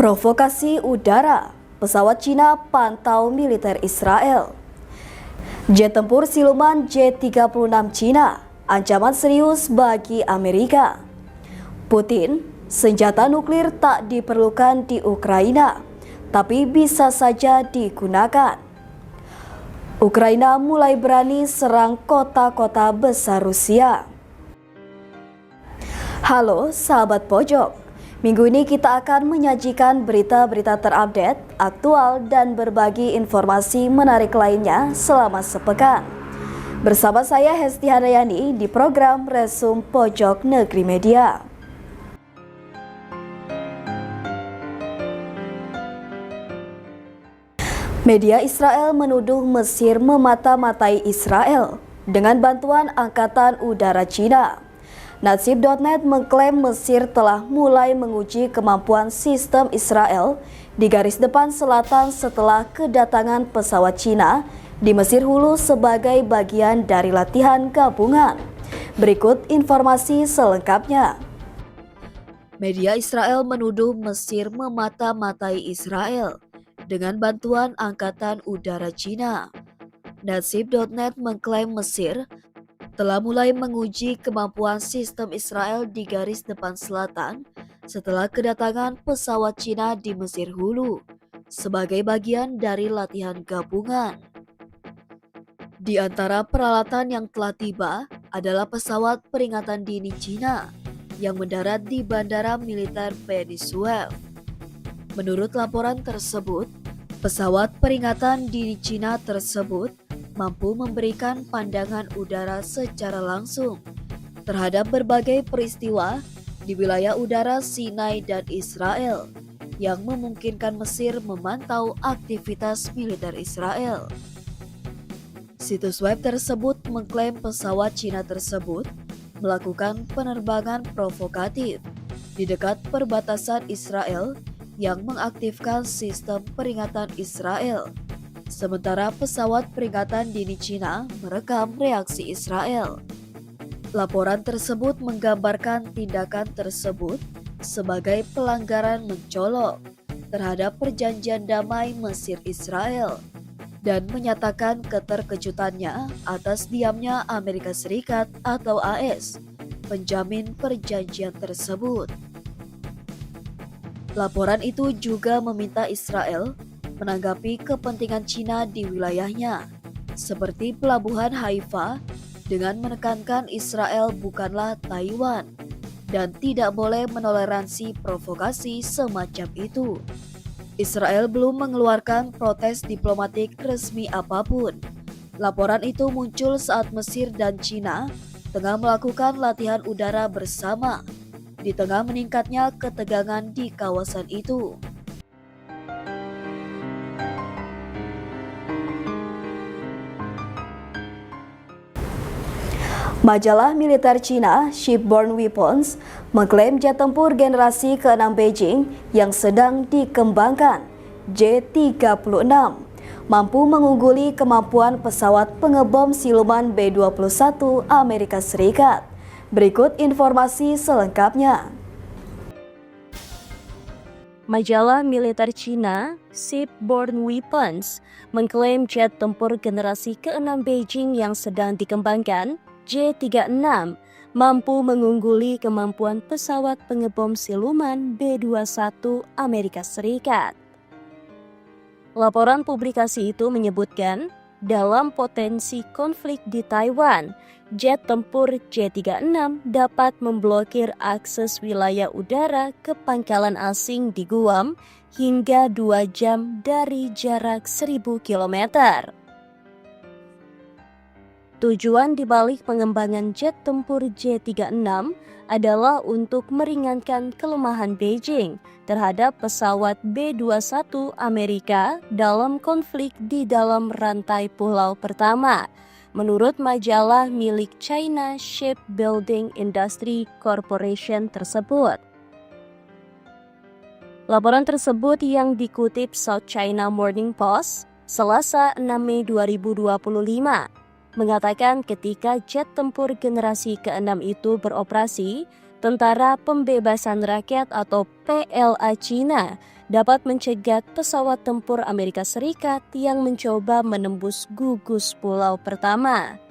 Provokasi udara, pesawat Cina pantau militer Israel. Jet tempur siluman J-36 Cina, ancaman serius bagi Amerika. Putin, senjata nuklir tak diperlukan di Ukraina, tapi bisa saja digunakan. Ukraina mulai berani serang kota-kota besar Rusia. Halo sahabat pojok. Minggu ini kita akan menyajikan berita-berita terupdate, aktual, dan berbagi informasi menarik lainnya selama sepekan. Bersama saya Hesti Handayani di program Resum Pojok Negeri Media. Media Israel menuduh Mesir memata-matai Israel dengan bantuan Angkatan Udara Cina. Nasib.net mengklaim Mesir telah mulai menguji kemampuan sistem Israel di garis depan selatan setelah kedatangan pesawat Cina di Mesir Hulu sebagai bagian dari latihan gabungan. Berikut informasi selengkapnya. Media Israel menuduh Mesir memata-matai Israel dengan bantuan Angkatan Udara Cina. Nasib.net mengklaim Mesir telah mulai menguji kemampuan sistem Israel di garis depan selatan setelah kedatangan pesawat Cina di Mesir Hulu sebagai bagian dari latihan gabungan. Di antara peralatan yang telah tiba adalah pesawat peringatan dini Cina yang mendarat di Bandara Militer Peninsuel. Menurut laporan tersebut, pesawat peringatan dini Cina tersebut mampu memberikan pandangan udara secara langsung terhadap berbagai peristiwa di wilayah udara Sinai dan Israel yang memungkinkan Mesir memantau aktivitas militer Israel. Situs web tersebut mengklaim pesawat Cina tersebut melakukan penerbangan provokatif di dekat perbatasan Israel yang mengaktifkan sistem peringatan Israel. Sementara pesawat peringatan dini Cina merekam reaksi Israel. Laporan tersebut menggambarkan tindakan tersebut sebagai pelanggaran mencolok terhadap perjanjian damai Mesir-Israel dan menyatakan keterkejutannya atas diamnya Amerika Serikat atau AS, penjamin perjanjian tersebut. Laporan itu juga meminta Israel menanggapi kepentingan Cina di wilayahnya, seperti pelabuhan Haifa, dengan menekankan Israel bukanlah Taiwan dan tidak boleh menoleransi provokasi semacam itu. Israel belum mengeluarkan protes diplomatik resmi apapun. Laporan itu muncul saat Mesir dan Cina tengah melakukan latihan udara bersama di tengah meningkatnya ketegangan di kawasan itu. Majalah militer Cina Shipborne Weapons mengklaim jet tempur generasi ke-6 Beijing yang sedang dikembangkan, J-36, mampu mengungguli kemampuan pesawat pengebom siluman B-21 Amerika Serikat. Berikut informasi selengkapnya. Majalah militer Cina Shipborne Weapons mengklaim jet tempur generasi ke-6 Beijing yang sedang dikembangkan, J-36, mampu mengungguli kemampuan pesawat pengebom siluman B-21 Amerika Serikat. Laporan publikasi itu menyebutkan, dalam potensi konflik di Taiwan, jet tempur J-36 dapat memblokir akses wilayah udara ke pangkalan asing di Guam hingga 2 jam dari jarak 1.000 km. Tujuan dibalik pengembangan jet tempur J-36 adalah untuk meringankan kelemahan Beijing terhadap pesawat B-21 Amerika dalam konflik di dalam rantai pulau pertama, menurut majalah milik China Shipbuilding Industry Corporation tersebut. Laporan tersebut yang dikutip South China Morning Post, Selasa 6 Mei 2025, mengatakan ketika jet tempur generasi ke-6 itu beroperasi, Tentara Pembebasan Rakyat atau PLA Cina dapat mencegat pesawat tempur Amerika Serikat yang mencoba menembus gugus pulau pertama.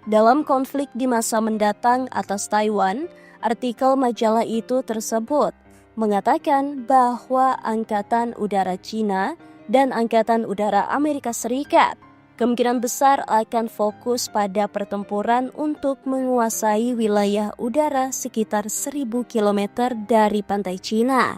Dalam konflik di masa mendatang atas Taiwan, artikel majalah itu tersebut mengatakan bahwa Angkatan Udara Cina dan Angkatan Udara Amerika Serikat kemungkinan besar akan fokus pada pertempuran untuk menguasai wilayah udara sekitar 1.000 km dari pantai Cina.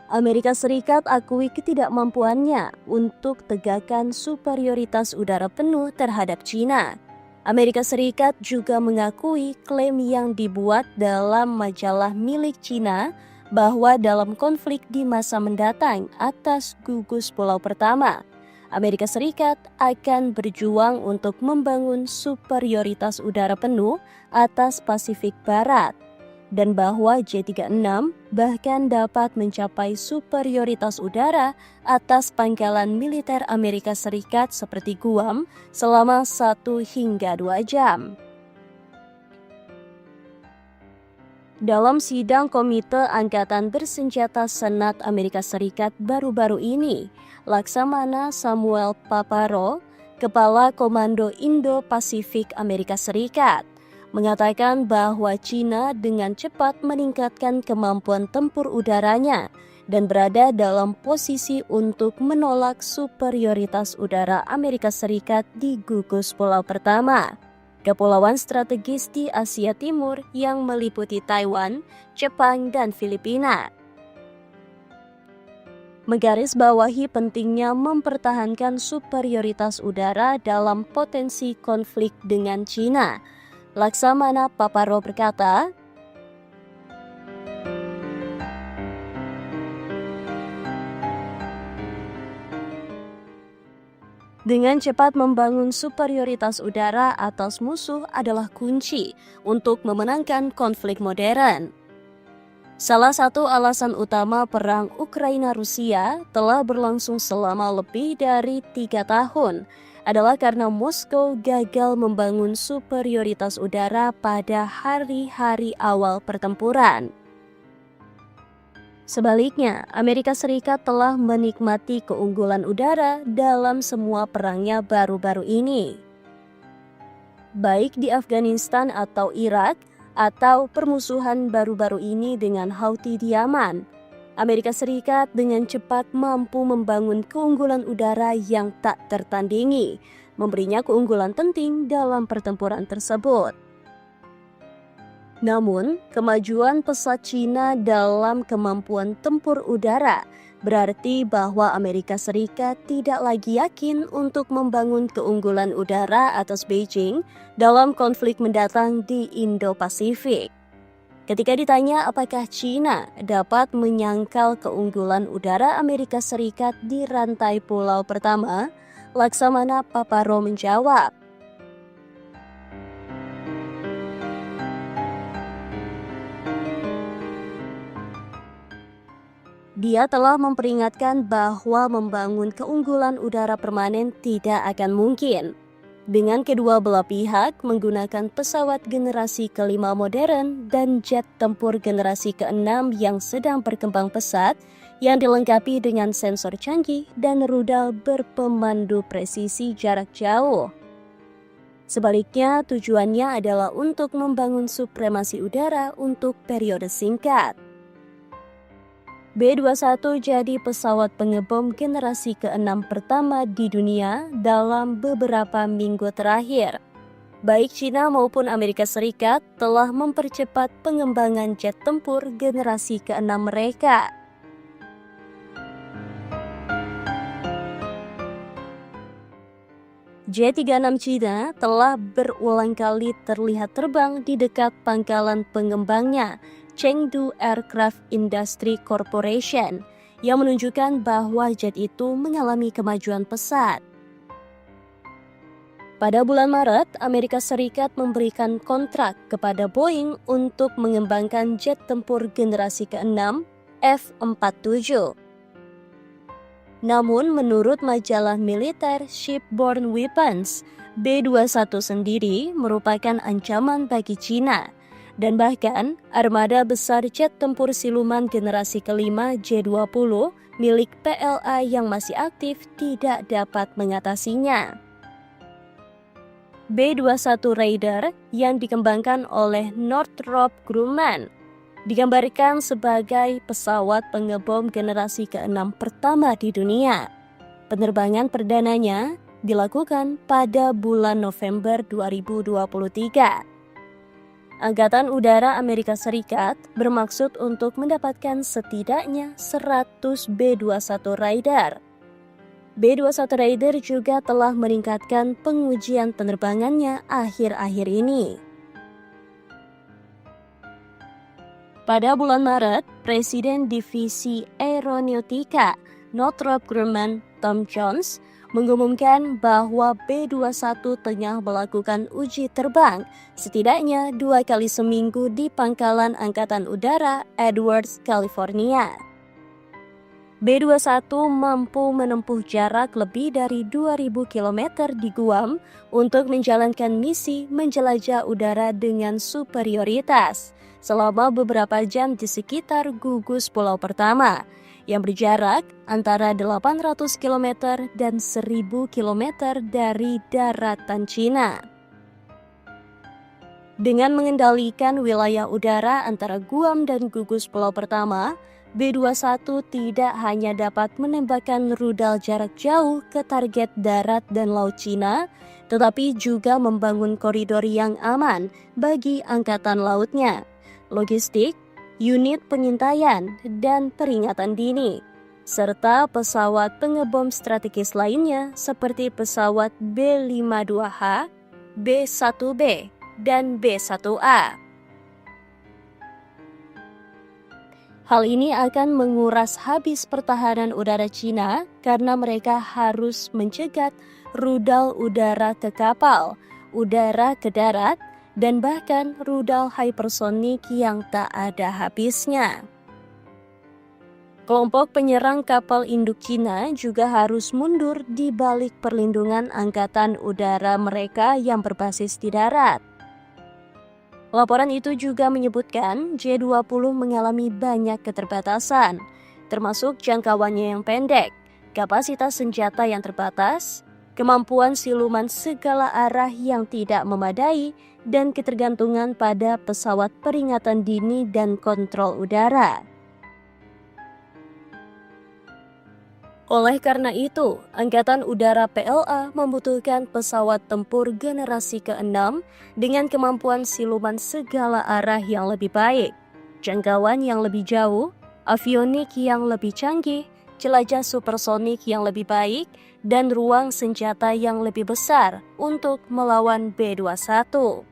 Amerika Serikat akui ketidakmampuannya untuk tegakkan superioritas udara penuh terhadap Cina. Amerika Serikat juga mengakui klaim yang dibuat dalam majalah milik Cina bahwa dalam konflik di masa mendatang atas gugus pulau pertama, Amerika Serikat akan berjuang untuk membangun superioritas udara penuh atas Pasifik Barat, dan bahwa J-36 bahkan dapat mencapai superioritas udara atas pangkalan militer Amerika Serikat seperti Guam selama 1 hingga 2 jam. Dalam sidang Komite Angkatan Bersenjata Senat Amerika Serikat baru-baru ini, Laksamana Samuel Paparo, Kepala Komando Indo-Pasifik Amerika Serikat, mengatakan bahwa Cina dengan cepat meningkatkan kemampuan tempur udaranya dan berada dalam posisi untuk menolak superioritas udara Amerika Serikat di gugus pulau pertama, kepulauan strategis di Asia Timur yang meliputi Taiwan, Jepang, dan Filipina. Menggarisbawahi pentingnya mempertahankan superioritas udara dalam potensi konflik dengan Cina, Laksamana Paparo berkata, dengan cepat membangun superioritas udara atas musuh adalah kunci untuk memenangkan konflik modern. Salah satu alasan utama perang Ukraina-Rusia telah berlangsung selama lebih dari 3 tahun adalah karena Moskow gagal membangun superioritas udara pada hari-hari awal pertempuran. Sebaliknya, Amerika Serikat telah menikmati keunggulan udara dalam semua perangnya baru-baru ini. Baik di Afghanistan atau Irak, atau permusuhan baru-baru ini dengan Houthi di Yaman, Amerika Serikat dengan cepat mampu membangun keunggulan udara yang tak tertandingi, memberinya keunggulan penting dalam pertempuran tersebut. Namun, kemajuan pesat Cina dalam kemampuan tempur udara berarti bahwa Amerika Serikat tidak lagi yakin untuk membangun keunggulan udara atas Beijing dalam konflik mendatang di Indo-Pasifik. Ketika ditanya apakah Cina dapat menyangkal keunggulan udara Amerika Serikat di rantai pulau pertama, Laksamana Paparo menjawab, dia telah memperingatkan bahwa membangun keunggulan udara permanen tidak akan mungkin dengan kedua belah pihak menggunakan pesawat generasi kelima modern dan jet tempur generasi keenam yang sedang berkembang pesat yang dilengkapi dengan sensor canggih dan rudal berpemandu presisi jarak jauh. Sebaliknya, tujuannya adalah untuk membangun supremasi udara untuk periode singkat. B-21 jadi pesawat pengebom generasi ke-6 pertama di dunia dalam beberapa minggu terakhir. Baik Cina maupun Amerika Serikat telah mempercepat pengembangan jet tempur generasi ke-6 mereka. J-36 Cina telah berulang kali terlihat terbang di dekat pangkalan pengembangnya, Chengdu Aircraft Industry Corporation, yang menunjukkan bahwa jet itu mengalami kemajuan pesat. Pada bulan Maret, Amerika Serikat memberikan kontrak kepada Boeing untuk mengembangkan jet tempur generasi ke-6 F-47. Namun menurut majalah militer Shipborne Weapons, B-21 sendiri merupakan ancaman bagi Cina. Dan bahkan armada besar jet tempur siluman generasi kelima J-20 milik PLA yang masih aktif tidak dapat mengatasinya. B-21 Raider yang dikembangkan oleh Northrop Grumman digambarkan sebagai pesawat pengebom generasi ke-6 pertama di dunia. Penerbangan perdananya dilakukan pada bulan November 2023. Angkatan Udara Amerika Serikat bermaksud untuk mendapatkan setidaknya 100 B-21 Raider. B-21 Raider juga telah meningkatkan pengujian penerbangannya akhir-akhir ini. Pada bulan Maret, Presiden Divisi Aeronautika Northrop Grumman Tom Jones mengumumkan bahwa B-21 tengah melakukan uji terbang setidaknya 2 kali seminggu di Pangkalan Angkatan Udara Edwards, California. B-21 mampu menempuh jarak lebih dari 2.000 km di Guam untuk menjalankan misi menjelajah udara dengan superioritas selama beberapa jam di sekitar gugus pulau pertama, yang berjarak antara 800 km dan 1.000 km dari daratan Cina. Dengan mengendalikan wilayah udara antara Guam dan gugus pulau pertama, B-21 tidak hanya dapat menembakkan rudal jarak jauh ke target darat dan laut Cina, tetapi juga membangun koridor yang aman bagi angkatan lautnya, logistik, unit pengintaian dan peringatan dini, serta pesawat pengebom strategis lainnya seperti pesawat B-52H, B-1B, dan B-1A. Hal ini akan menguras habis pertahanan udara Cina karena mereka harus mencegat rudal udara ke kapal, udara ke darat, dan bahkan rudal hypersonik yang tak ada habisnya. Kelompok penyerang kapal induk Cina juga harus mundur di balik perlindungan angkatan udara mereka yang berbasis di darat. Laporan itu juga menyebutkan J-20 mengalami banyak keterbatasan, termasuk jangkauannya yang pendek, kapasitas senjata yang terbatas, kemampuan siluman segala arah yang tidak memadai, dan ketergantungan pada pesawat peringatan dini dan kontrol udara. Oleh karena itu, Angkatan Udara PLA membutuhkan pesawat tempur generasi ke-6 dengan kemampuan siluman segala arah yang lebih baik, jangkauan yang lebih jauh, avionik yang lebih canggih, jelajah supersonik yang lebih baik, dan ruang senjata yang lebih besar untuk melawan B-21.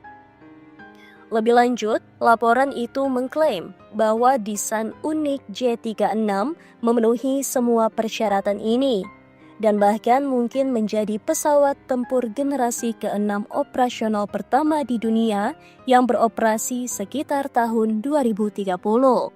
Lebih lanjut, laporan itu mengklaim bahwa desain unik J-36 memenuhi semua persyaratan ini, dan bahkan mungkin menjadi pesawat tempur generasi ke-6 operasional pertama di dunia yang beroperasi sekitar tahun 2030.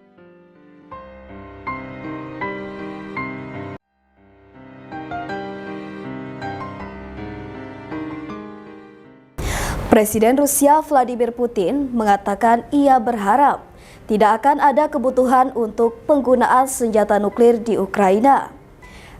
Presiden Rusia Vladimir Putin mengatakan ia berharap tidak akan ada kebutuhan untuk penggunaan senjata nuklir di Ukraina.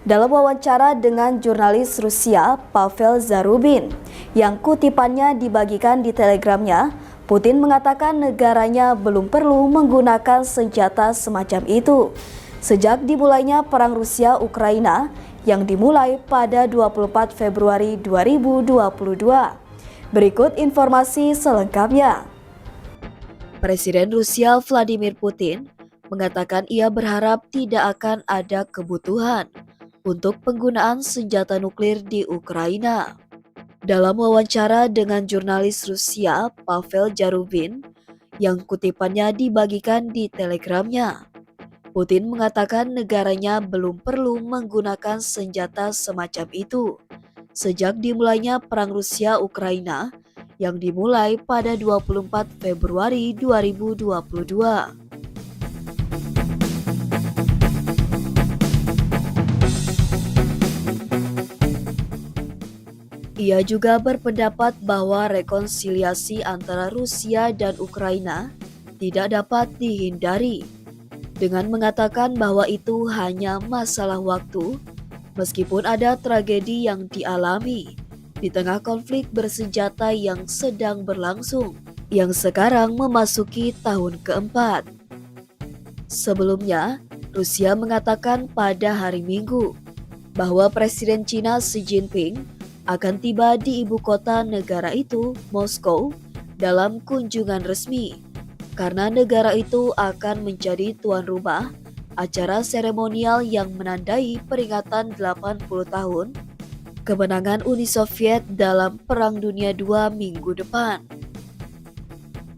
Dalam wawancara dengan jurnalis Rusia Pavel Zarubin yang kutipannya dibagikan di Telegramnya, Putin mengatakan negaranya belum perlu menggunakan senjata semacam itu sejak dimulainya perang Rusia-Ukraina yang dimulai pada 24 Februari 2022. Berikut informasi selengkapnya. Presiden Rusia Vladimir Putin mengatakan ia berharap tidak akan ada kebutuhan untuk penggunaan senjata nuklir di Ukraina. Dalam wawancara dengan jurnalis Rusia Pavel Zarubin yang kutipannya dibagikan di Telegramnya, Putin mengatakan negaranya belum perlu menggunakan senjata semacam itu sejak dimulainya perang Rusia-Ukraina yang dimulai pada 24 Februari 2022. Ia juga berpendapat bahwa rekonsiliasi antara Rusia dan Ukraina tidak dapat dihindari, dengan mengatakan bahwa itu hanya masalah waktu, meskipun ada tragedi yang dialami di tengah konflik bersenjata yang sedang berlangsung, yang sekarang memasuki tahun keempat. Sebelumnya, Rusia mengatakan pada hari Minggu bahwa Presiden Cina Xi Jinping akan tiba di ibu kota negara itu, Moskow, dalam kunjungan resmi, karena negara itu akan menjadi tuan rumah acara seremonial yang menandai peringatan 80 tahun kemenangan Uni Soviet dalam Perang Dunia II minggu depan.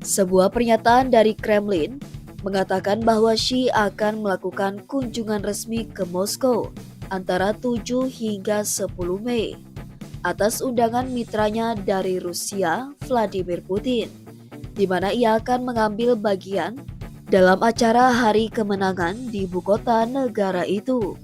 Sebuah pernyataan dari Kremlin mengatakan bahwa Xi akan melakukan kunjungan resmi ke Moskow antara 7 hingga 10 Mei atas undangan mitranya dari Rusia, Vladimir Putin, di mana ia akan mengambil bagian dalam acara Hari Kemenangan di ibu kota negara itu.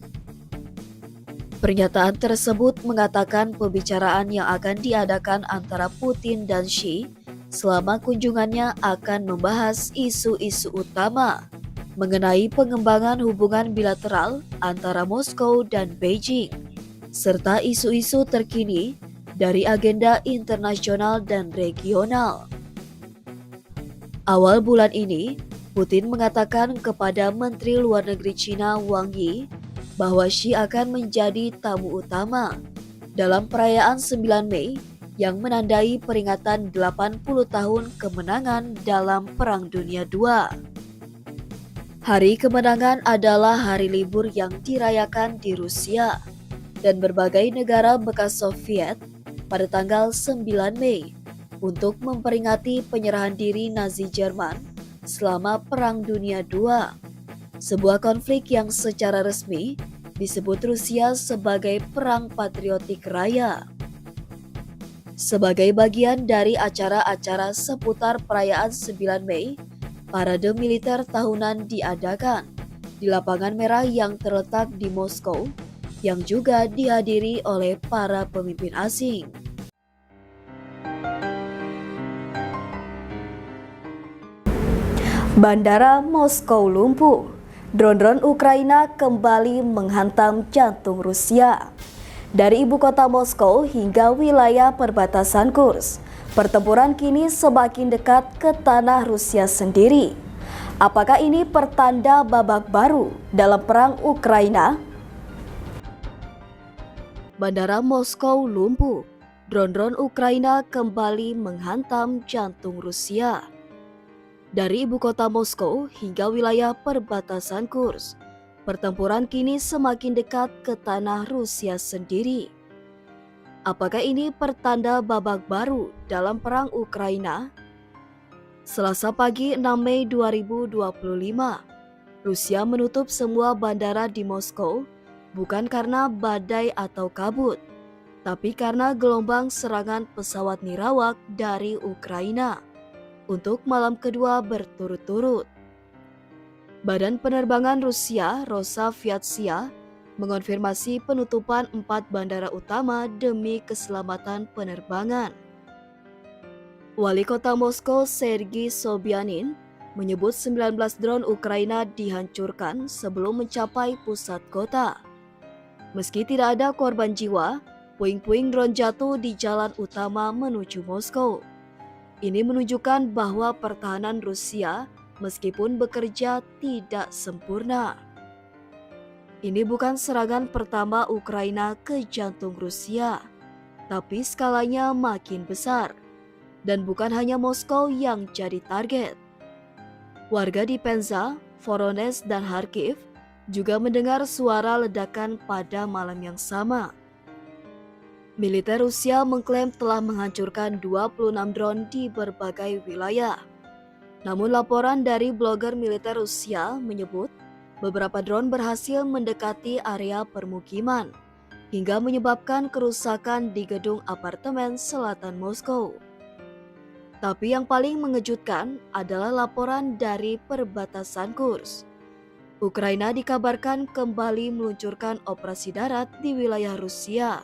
Pernyataan tersebut mengatakan pembicaraan yang akan diadakan antara Putin dan Xi selama kunjungannya akan membahas isu-isu utama mengenai pengembangan hubungan bilateral antara Moskow dan Beijing, serta isu-isu terkini dari agenda internasional dan regional. Awal bulan ini, Putin mengatakan kepada Menteri Luar Negeri Cina Wang Yi bahwa Xi akan menjadi tamu utama dalam perayaan 9 Mei yang menandai peringatan 80 tahun kemenangan dalam Perang Dunia II. Hari Kemenangan adalah hari libur yang dirayakan di Rusia dan berbagai negara bekas Soviet pada tanggal 9 Mei untuk memperingati penyerahan diri Nazi Jerman selama Perang Dunia II, sebuah konflik yang secara resmi disebut Rusia sebagai Perang Patriotik Raya. Sebagai bagian dari acara-acara seputar perayaan 9 Mei, parade militer tahunan diadakan di Lapangan Merah yang terletak di Moskow, yang juga dihadiri oleh para pemimpin asing. Bandara Moskow lumpuh. Drone-drone Ukraina kembali menghantam jantung Rusia. Dari ibu kota Moskow hingga wilayah perbatasan Kursk, pertempuran kini semakin dekat ke tanah Rusia sendiri. Apakah ini pertanda babak baru dalam perang Ukraina? Bandara Moskow lumpuh. Drone-drone Ukraina kembali menghantam jantung Rusia. Dari ibu kota Moskow hingga wilayah perbatasan Kursk, pertempuran kini semakin dekat ke tanah Rusia sendiri. Apakah ini pertanda babak baru dalam perang Ukraina? Selasa pagi 6 Mei 2025, Rusia menutup semua bandara di Moskow bukan karena badai atau kabut, tapi karena gelombang serangan pesawat nirawak dari Ukraina untuk malam kedua berturut-turut. Badan Penerbangan Rusia, Rosaviatsia, mengonfirmasi penutupan 4 bandara utama demi keselamatan penerbangan. Wali kota Moskow, Sergei Sobyanin, menyebut 19 drone Ukraina dihancurkan sebelum mencapai pusat kota. Meski tidak ada korban jiwa, puing-puing drone jatuh di jalan utama menuju Moskow. Ini menunjukkan bahwa pertahanan Rusia meskipun bekerja tidak sempurna. Ini bukan serangan pertama Ukraina ke jantung Rusia, tapi skalanya makin besar. Dan bukan hanya Moskow yang jadi target. Warga di Penza, Voronezh, dan Kharkiv juga mendengar suara ledakan pada malam yang sama. Militer Rusia mengklaim telah menghancurkan 26 drone di berbagai wilayah. Namun laporan dari blogger militer Rusia menyebut beberapa drone berhasil mendekati area permukiman hingga menyebabkan kerusakan di gedung apartemen selatan Moskow. Tapi yang paling mengejutkan adalah laporan dari perbatasan Kursk. Ukraina dikabarkan kembali meluncurkan operasi darat di wilayah Rusia.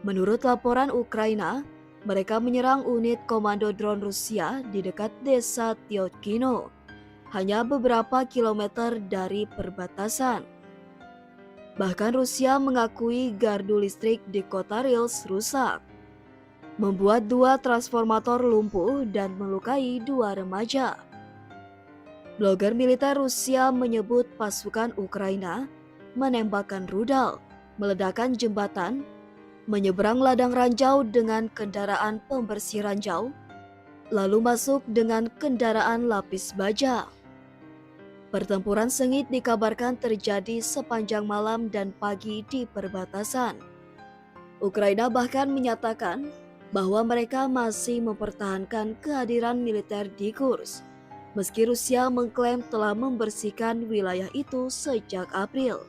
Menurut laporan Ukraina, mereka menyerang unit komando drone Rusia di dekat desa Tyotkino, hanya beberapa kilometer dari perbatasan. Bahkan Rusia mengakui gardu listrik di kota Rilsk rusak, membuat 2 transformator lumpuh dan melukai 2 remaja. Blogger militer Rusia menyebut pasukan Ukraina menembakkan rudal, meledakkan jembatan, menyeberang ladang ranjau dengan kendaraan pembersih ranjau, lalu masuk dengan kendaraan lapis baja. Pertempuran sengit dikabarkan terjadi sepanjang malam dan pagi di perbatasan. Ukraina bahkan menyatakan bahwa mereka masih mempertahankan kehadiran militer di Kursk, meski Rusia mengklaim telah membersihkan wilayah itu sejak April.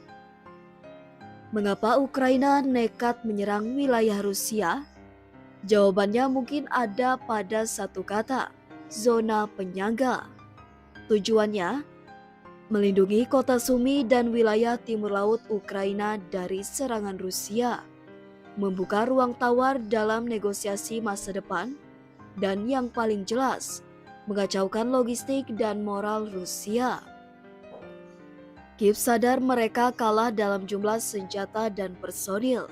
Mengapa Ukraina nekat menyerang wilayah Rusia? Jawabannya mungkin ada pada satu kata, zona penyangga. Tujuannya, melindungi kota Sumy dan wilayah timur laut Ukraina dari serangan Rusia, membuka ruang tawar dalam negosiasi masa depan, dan yang paling jelas, mengacaukan logistik dan moral Rusia. Kiev sadar mereka kalah dalam jumlah senjata dan personil.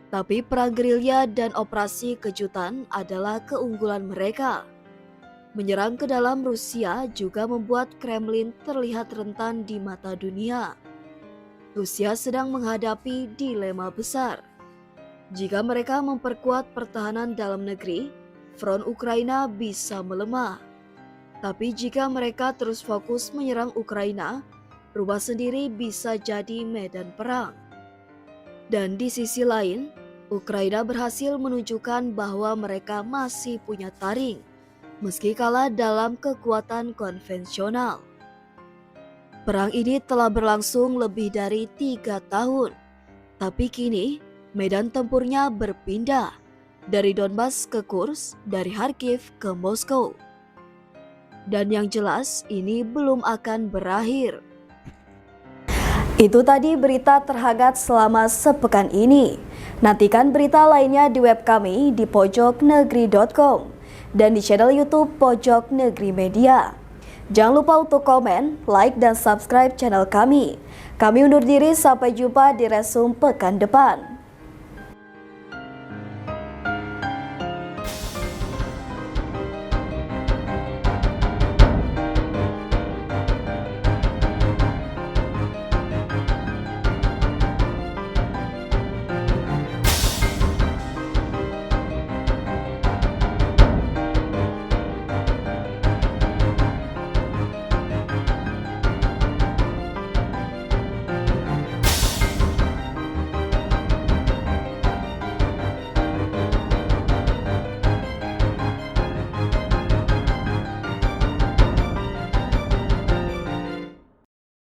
Tapi perang gerilya dan operasi kejutan adalah keunggulan mereka. Menyerang ke dalam Rusia juga membuat Kremlin terlihat rentan di mata dunia. Rusia sedang menghadapi dilema besar. Jika mereka memperkuat pertahanan dalam negeri, front Ukraina bisa melemah. Tapi jika mereka terus fokus menyerang Ukraina, rumah sendiri bisa jadi medan perang. Dan di sisi lain, Ukraina berhasil menunjukkan bahwa mereka masih punya taring, meski kalah dalam kekuatan konvensional. Perang ini telah berlangsung lebih dari 3 tahun, tapi kini medan tempurnya berpindah dari Donbas ke Kursk, dari Kharkiv ke Moskow. Dan yang jelas ini belum akan berakhir. Itu tadi berita terhangat selama sepekan ini. Nantikan berita lainnya di web kami di pojoknegri.com dan di channel YouTube Pojok Negeri Media. Jangan lupa untuk komen, like, dan subscribe channel kami. Kami undur diri, sampai jumpa di Resum pekan depan.